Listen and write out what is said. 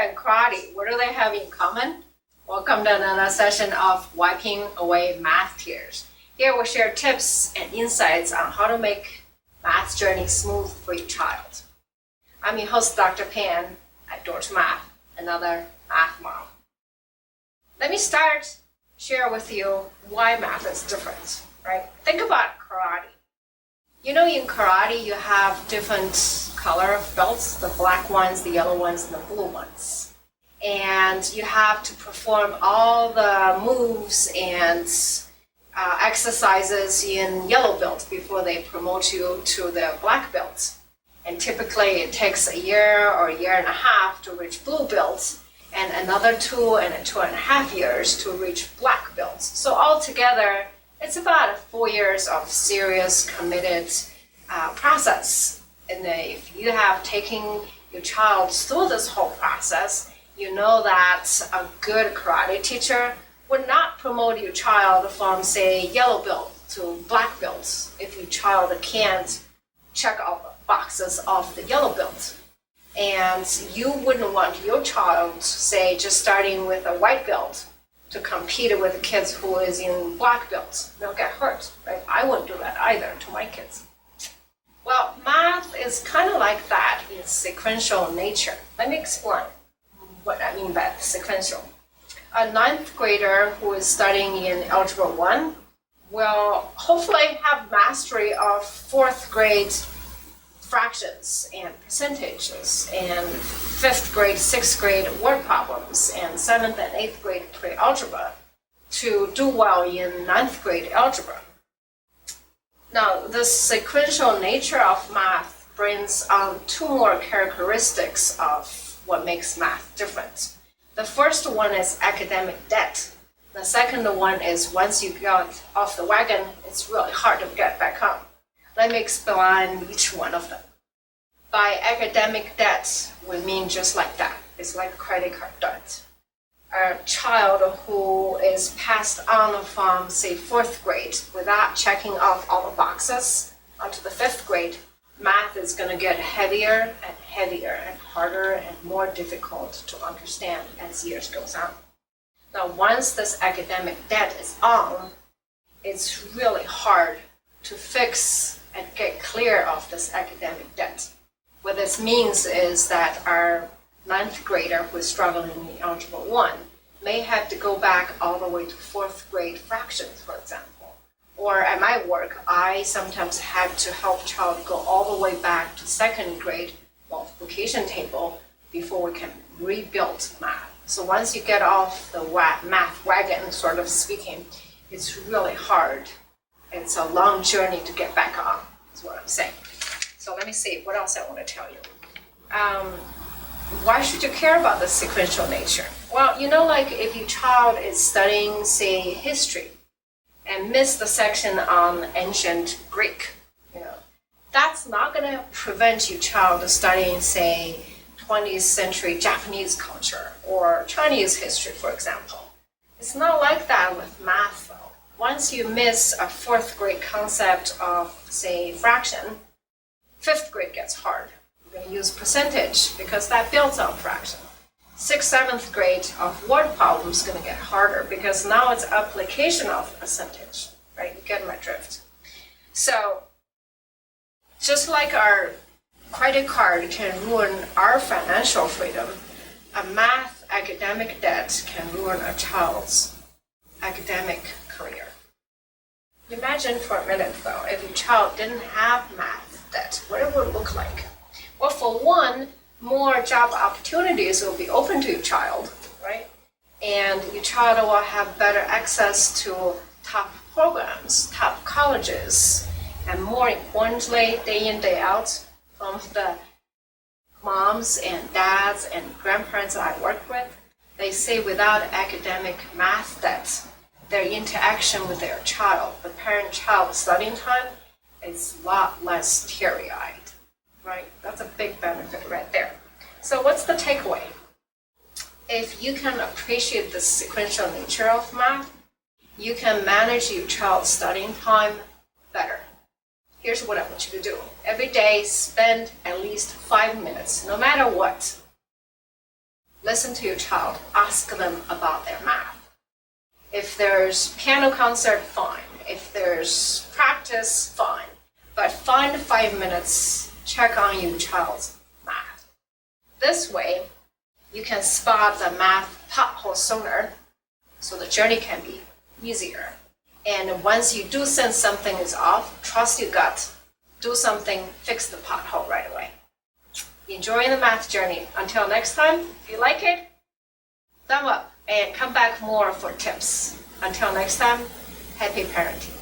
and karate, what do they have in common? Welcome to another session of Wiping Away Math Tears. Here we'll share tips and insights on how to make math journey smooth for your child. I'm your host, Dr. Pan at Doors Math, another math mom. Let me share with you why math is different, right? Think about karate. You know, in karate, you have different color of belts, the black ones, the yellow ones, and the blue ones. And you have to perform all the moves and exercises in yellow belt before they promote you to the black belt. And typically it takes a year or a year and a half to reach blue belt, and another 2 and 2.5 years to reach black belts. So altogether, it's about 4 years of serious, committed process. And if you have taken your child through this whole process, you know that a good karate teacher would not promote your child from, say, yellow belt to black belt if your child can't check all the boxes of the yellow belt. And you wouldn't want your child, say, just starting with a white belt to compete with the kids who is in black belts. They'll get hurt, right? I wouldn't do that either to my kids. Well, math is kind of like that in sequential nature. Let me explain what I mean by sequential. A 9th grader who is studying in Algebra 1 will hopefully have mastery of 4th grade fractions and percentages, and 5th grade, 6th grade word problems, and 7th and 8th grade pre-algebra to do well in 9th grade algebra. Now, the sequential nature of math brings on 2 more characteristics of what makes math different. The first one is academic debt. The second one is once you got off the wagon, it's really hard to get back on. Let me explain each one of them. By academic debt, we mean just like that. It's like credit card debt. A child who is passed on from, say, 4th grade without checking off all the boxes onto the 5th grade, math is going to get heavier and heavier and harder and more difficult to understand as years goes on. Now, once this academic debt is on, it's really hard to fix and get clear of this academic debt. What this means is that our 9th grader who is struggling in Algebra 1 may have to go back all the way to 4th grade fractions, for example. Or at my work, I sometimes have to help child go all the way back to 2nd grade multiplication table before we can rebuild math. So once you get off the math wagon, sort of speaking, it's really hard. It's a long journey to get back on, is what I'm saying. So let me see, what else I want to tell you. Why should you care about the sequential nature? Well, you know, like if your child is studying, say, history and miss the section on ancient Greek, that's not going to prevent your child studying, say, 20th century Japanese culture or Chinese history, for example. It's not like that with math, though. Once you miss a 4th grade concept of, say, fraction, 5th grade gets hard. You're going to use percentage because that builds on fraction. 6th, 7th grade of word problem is going to get harder because now it's application of percentage, right? You get my drift. So, just like our credit card can ruin our financial freedom, a math academic debt can ruin a child's academic career. Imagine for a minute, though, if your child didn't have math debt, what it would look like. Well, for one, more job opportunities will be open to your child, right? And your child will have better access to top programs, top colleges, and more importantly, day in, day out, from the moms and dads and grandparents I work with, they say without academic math debt, their interaction with their child, the parent-child studying time, is a lot less teary-eyed, right? That's a big benefit right there. So what's the takeaway? If you can appreciate the sequential nature of math, you can manage your child's studying time better. Here's what I want you to do. Every day, spend at least 5 minutes, no matter what. listen to your child, ask them about their math. If there's piano concert, fine. If there's practice, fine. But find 5 minutes, check on your child's math. This way, you can spot the math pothole sooner, so the journey can be easier. And once you do sense something is off, trust your gut. Do something, fix the pothole right away. Enjoy the math journey. Until next time, if you like it, thumb up and come back more for tips. Until next time, happy parenting.